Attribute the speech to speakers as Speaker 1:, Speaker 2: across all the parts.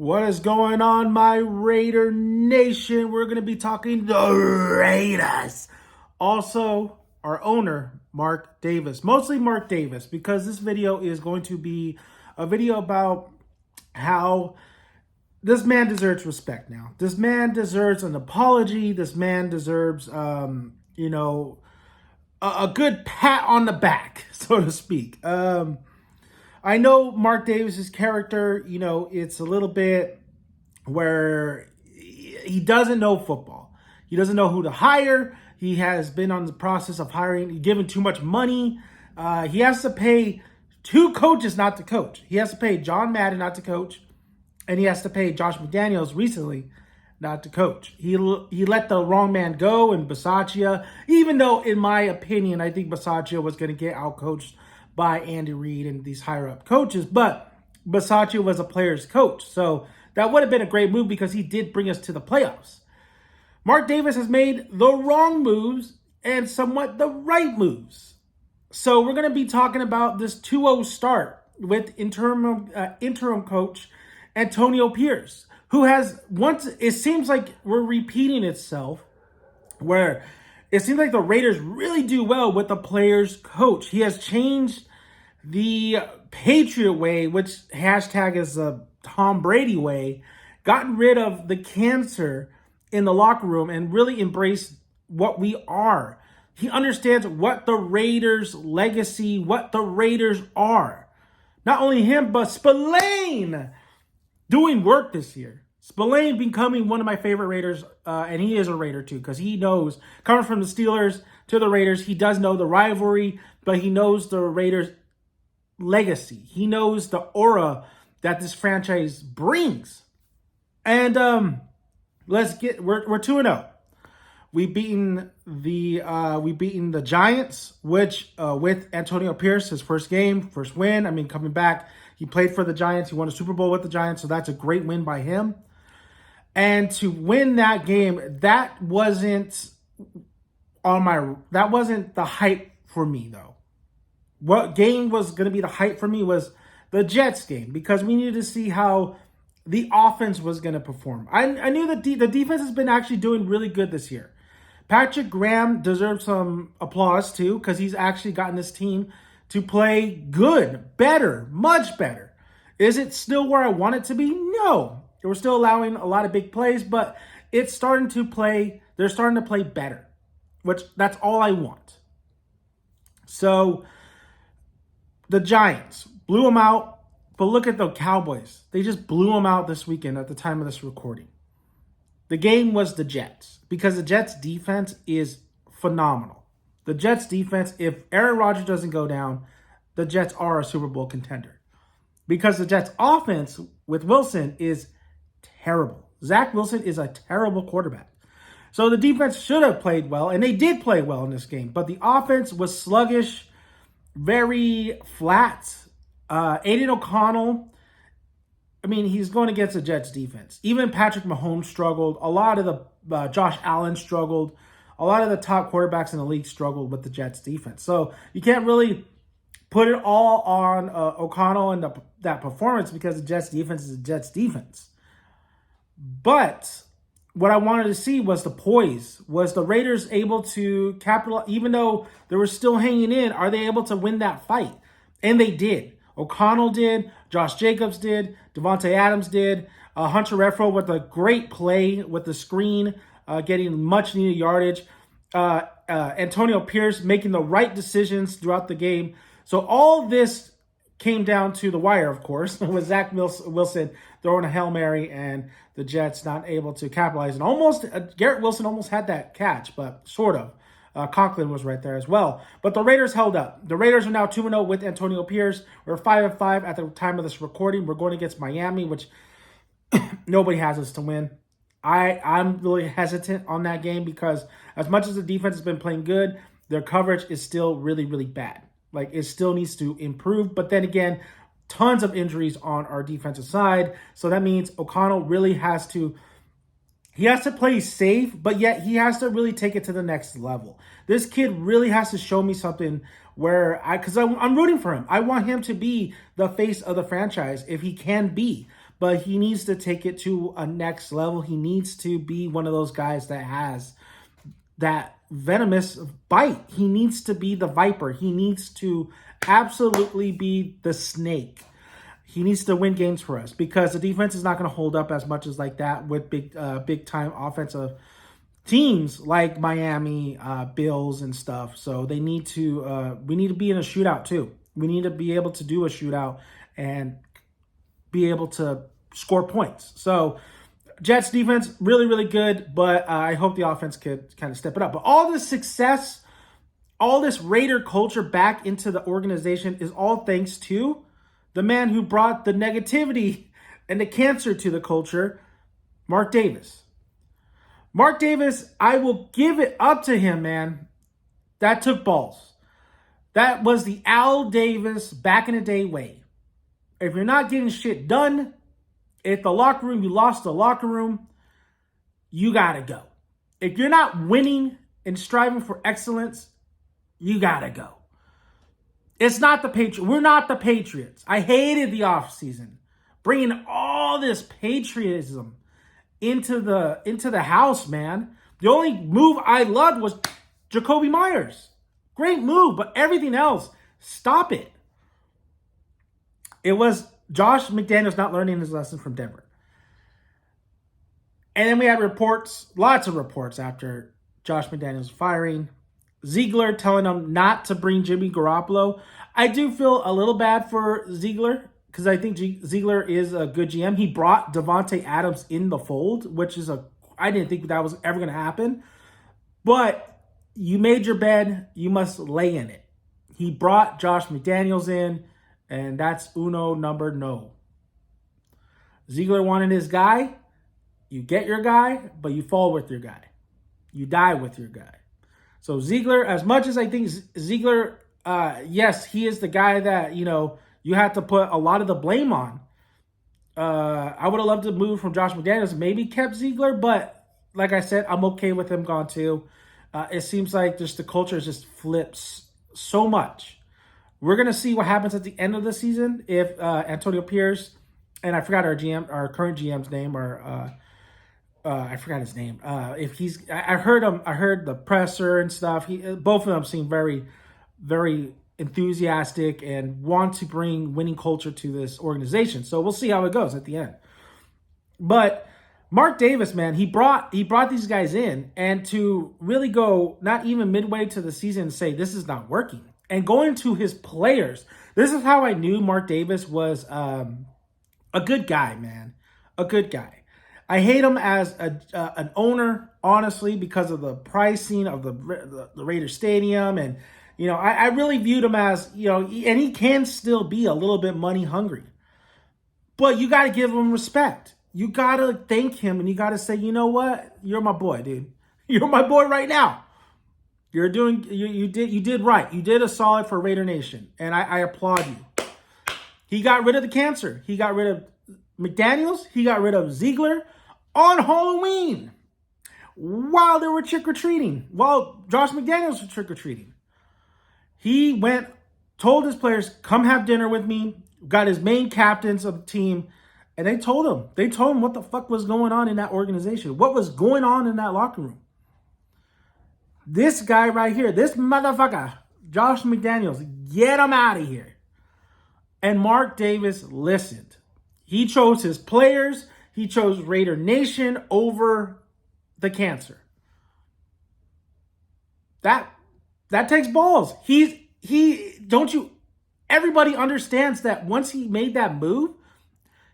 Speaker 1: What is going on, my Raider Nation? We're going to be talking the Raiders. Also, our owner, Mark Davis. Mostly Mark Davis, because this video is going to be a video about how this man deserves respect now. This man deserves an apology. This man deserves, a good pat on the back, so to speak. I know Mark Davis's character, it's a little bit where he doesn't know football. He doesn't know who to hire. He has been on the process of hiring, given too much money. He has to pay two coaches not to coach. He has to pay John Madden not to coach, and he has to pay Josh McDaniels recently not to coach. He let the wrong man go in Bisaccia, even though, in my opinion, I think Bisaccia was going to get outcoached by Andy Reid and these higher-up coaches, but Bisaccia was a player's coach, so that would have been a great move because he did bring us to the playoffs. Mark Davis has made the wrong moves and somewhat the right moves. So we're going to be talking about this 2-0 start with interim coach Antonio Pierce, who has once, it seems like we're repeating itself, where it seems like the Raiders really do well with the player's coach. He has changed the Patriot way, which hashtag is a Tom Brady way, gotten rid of the cancer in the locker room and really embraced what we are. He understands what the Raiders' legacy, what the Raiders are. Not only him, but Spillane doing work this year. Spillane becoming one of my favorite Raiders, and he is a Raider too, because he knows, coming from the Steelers to the Raiders, he does know the rivalry, but he knows the Raiders' legacy. He knows the aura that this franchise brings. And we're 2-0. We've beaten the Giants, which with Antonio Pierce, his first game, first win. I mean, coming back, he played for the Giants. He won a Super Bowl with the Giants, so that's a great win by him. And to win that game, that wasn't the hype for me, though. What game was going to be the hype for me was the Jets game, because we needed to see how the offense was going to perform. I knew that the defense has been actually doing really good this year. Patrick Graham deserves some applause, too, because he's actually gotten this team to play good, better, much better. Is it still where I want it to be? No. We're still allowing a lot of big plays, but they're starting to play better, which that's all I want. So the Giants blew them out, but look at the Cowboys. They just blew them out this weekend at the time of this recording. The game was the Jets, because the Jets defense is phenomenal. The Jets defense, if Aaron Rodgers doesn't go down, the Jets are a Super Bowl contender. Because the Jets offense with Wilson is terrible. Zach Wilson is a terrible quarterback. So the defense should have played well, and they did play well in this game. But the offense was sluggish, very flat. Aiden O'Connell, I mean, he's going against the Jets defense. Even Patrick Mahomes struggled. A lot of the Josh Allen struggled. A lot of the top quarterbacks in the league struggled with the Jets defense. So you can't really put it all on O'Connell and that performance, because the Jets defense is the Jets defense. But what I wanted to see was the poise. Was the Raiders able to capitalize, even though they were still hanging in, are they able to win that fight? And they did. O'Connell did. Josh Jacobs did. Devante Adams did. Hunter Renfrow with a great play with the screen, getting much needed yardage. Antonio Pierce making the right decisions throughout the game. So all this came down to the wire, of course, with Zach Wilson throwing a Hail Mary and the Jets not able to capitalize. And almost, Garrett Wilson almost had that catch, but sort of. Conklin was right there as well. But the Raiders held up. The Raiders are now 2-0 with Antonio Pierce. We're 5-5 at the time of this recording. We're going against Miami, which nobody has us to win. I'm really hesitant on that game, because as much as the defense has been playing good, their coverage is still really, really bad. Like, it still needs to improve. But then again, tons of injuries on our defensive side. So that means O'Connell really has to play safe, but yet he has to really take it to the next level. This kid really has to show me something because I'm rooting for him. I want him to be the face of the franchise if he can be. but he needs to take it to a next level. He needs to be one of those guys that has that venomous bite. He needs to be the viper. He needs to absolutely be the snake. He needs to win games for us because the defense is not going to hold up as much as like that with big time offensive teams like Miami, Bills and stuff. So they need to we need to be in a shootout too. We need to be able to do a shootout and be able to score points. So Jets defense, really, really good, but I hope the offense could kind of step it up. But all this success, all this Raider culture back into the organization is all thanks to the man who brought the negativity and the cancer to the culture, Mark Davis. Mark Davis, I will give it up to him, man. That took balls. That was the Al Davis back in the day way. If you're not getting shit done, if the locker room, you lost the locker room, you got to go. If you're not winning and striving for excellence, you got to go. It's not the Patriots. We're not the Patriots. I hated the offseason. Bringing all this patriotism into the house, man. The only move I loved was Jacoby Myers. Great move, but everything else, stop it. It was Josh McDaniels not learning his lesson from Denver. And then we had reports, lots of reports after Josh McDaniels firing. Ziegler telling him not to bring Jimmy Garoppolo. I do feel a little bad for Ziegler because I think Ziegler is a good GM. He brought Devante Adams in the fold, which is I didn't think that was ever going to happen. But you made your bed, you must lay in it. He brought Josh McDaniels in, and that's uno number no. Ziegler wanted his guy. You get your guy, but you fall with your guy. You die with your guy. So Ziegler, as much as I think Ziegler, yes, he is the guy that, you have to put a lot of the blame on. I would have loved to move from Josh McDaniels, maybe kept Ziegler, but like I said, I'm okay with him gone too. It seems like just the culture just flips so much. We're going to see what happens at the end of the season if Antonio Pierce, and I forgot our current GM's name, or I forgot his name. If he's, I heard the presser and stuff. Both of them seem very, very enthusiastic and want to bring winning culture to this organization. So we'll see how it goes at the end. But Mark Davis, man, he brought these guys in, and to really go not even midway to the season and say this is not working, and going to his players. This is how I knew Mark Davis was a good guy, man, a good guy. I hate him as an owner, honestly, because of the pricing of the Raider Stadium. And, I really viewed him as, and he can still be a little bit money hungry. But you got to give him respect. You got to thank him, and you got to say, you know what? You're my boy, dude. You're my boy right now. You did right. You did a solid for Raider Nation, and I applaud you. He got rid of the cancer. He got rid of McDaniels. He got rid of Ziegler on Halloween while they were trick-or-treating, while Josh McDaniels was trick-or-treating. He went, told his players, come have dinner with me, got his main captains of the team, and they told him what the fuck was going on in that organization, what was going on in that locker room. This guy right here, this motherfucker, Josh McDaniels, get him out of here. And Mark Davis listened. He chose his players. He chose Raider Nation over the cancer. That takes balls. Everybody understands that once he made that move,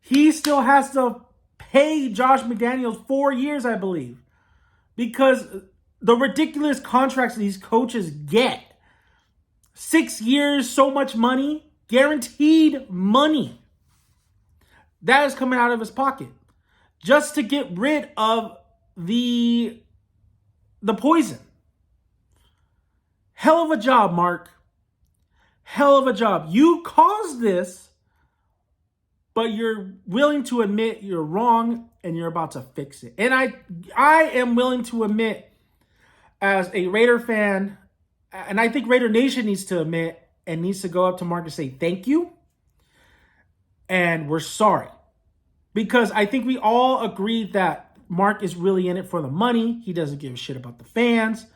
Speaker 1: he still has to pay Josh McDaniels 4 years, I believe. Because the ridiculous contracts these coaches get. 6 years, so much money, guaranteed money. That is coming out of his pocket. Just to get rid of the poison. Hell of a job, Mark. Hell of a job. You caused this, but you're willing to admit you're wrong and you're about to fix it. And I am willing to admit, as a Raider fan, and I think Raider Nation needs to admit and needs to go up to Mark and say thank you, and we're sorry. because I think we all agree that Mark is really in it for the money. He doesn't give a shit about the fans.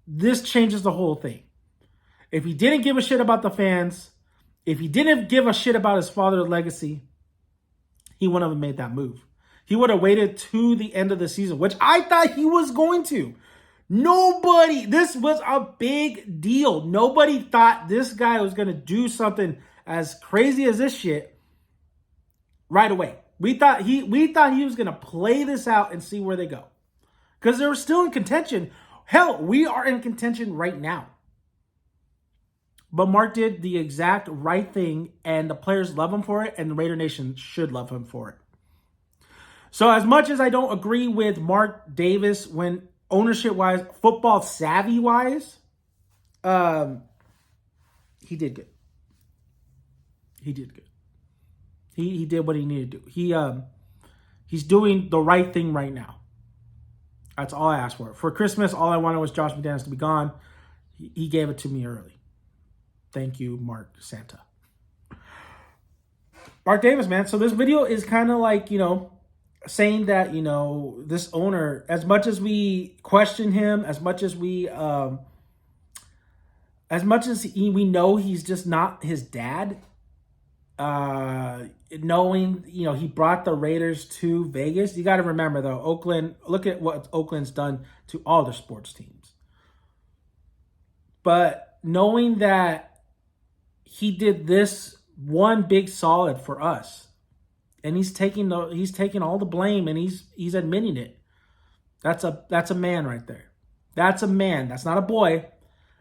Speaker 1: This changes the whole thing. If he didn't give a shit about the fans, if he didn't give a shit about his father's legacy, he wouldn't have made that move. He would have waited to the end of the season, which I thought he was going to. This was a big deal. Nobody thought this guy was going to do something as crazy as this shit right away. We thought he was going to play this out and see where they go. Because they were still in contention. Hell, we are in contention right now. But Mark did the exact right thing, and the players love him for it, and the Raider Nation should love him for it. So as much as I don't agree with Mark Davis when ownership-wise, football savvy-wise, he did good. He did good. He did what he needed to do. He's doing the right thing right now. That's all I asked for. For Christmas, all I wanted was Josh McDaniels to be gone. He gave it to me early. Thank you, Mark Santa. Mark Davis, man. So this video is kind of like, saying that, this owner, as much as we question him, as much as we know he's just not his dad, knowing, he brought the Raiders to Vegas. You got to remember, though, Oakland, look at what Oakland's done to all their sports teams. But knowing that he did this one big solid for us, and he's taking all the blame, and he's admitting it. That's a man right there. That's a man. That's not a boy.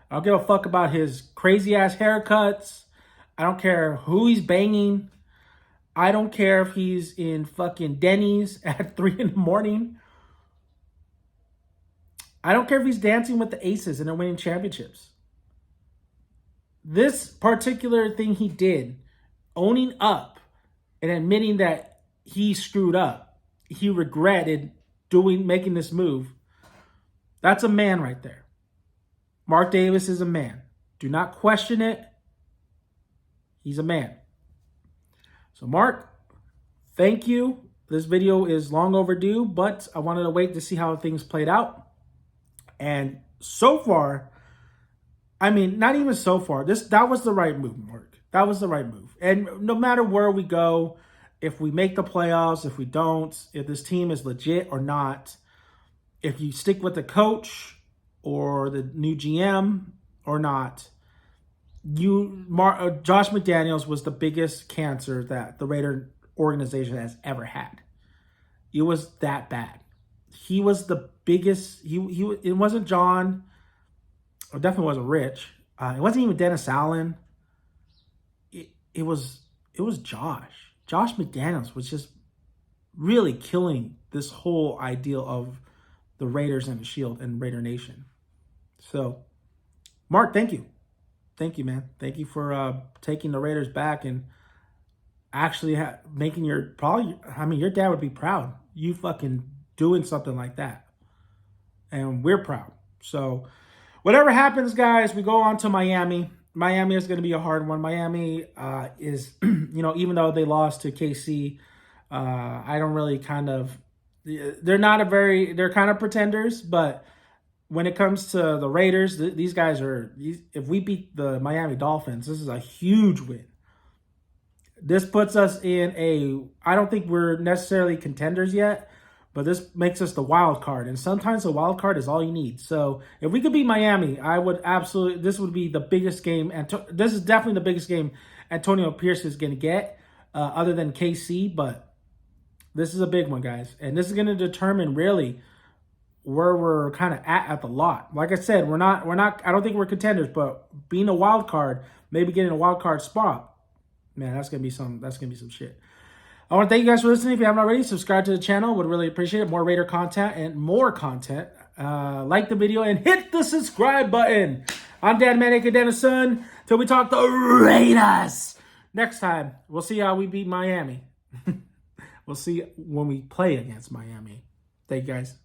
Speaker 1: I don't give a fuck about his crazy ass haircuts. I don't care who he's banging. I don't care if he's in fucking Denny's at 3 a.m. I don't care if he's dancing with the Aces and they're winning championships. This particular thing he did, owning up and admitting that he screwed up, he regretted making this move, that's a man right there. Mark Davis is a man. Do not question it. He's a man. So Mark, thank you. This video is long overdue, but I wanted to wait to see how things played out. And so far, not even so far, that was the right move, Mark. That was the right move. And no matter where we go, if we make the playoffs, if we don't, if this team is legit or not, if you stick with the coach or the new GM or not, Josh McDaniels was the biggest cancer that the Raider organization has ever had. It was that bad. He was the biggest. It wasn't John. It definitely wasn't Rich. It wasn't even Dennis Allen. It was Josh. Josh McDaniels was just really killing this whole ideal of the Raiders and the Shield and Raider Nation. So, Mark, thank you. Thank you, man. Thank you for taking the Raiders back and actually making your dad would be proud. You fucking doing something like that. And we're proud. So, whatever happens, guys, we go on to Miami. Miami is going to be a hard one. Miami is, even though they lost to KC, I don't really they're kind of pretenders, but when it comes to the Raiders, these guys if we beat the Miami Dolphins, this is a huge win. This puts us in I don't think we're necessarily contenders yet, but this makes us the wild card. And sometimes the wild card is all you need. So if we could beat Miami, this would be the biggest game. And this is definitely the biggest game Antonio Pierce is going to get, other than KC. But this is a big one, guys. And this is going to determine really where we're kind of at the lot. Like I said, we're not, I don't think we're contenders, but being a wild card, maybe getting a wild card spot, man, that's going to be some shit. I want to thank you guys for listening. If you haven't already, subscribe to the channel. Would really appreciate it. More Raider content and more content. Like the video and hit the subscribe button. I'm Dan mcdaniels. Till we talk the Raiders next time. We'll see how we beat Miami. We'll see when we play against Miami. Thank you guys.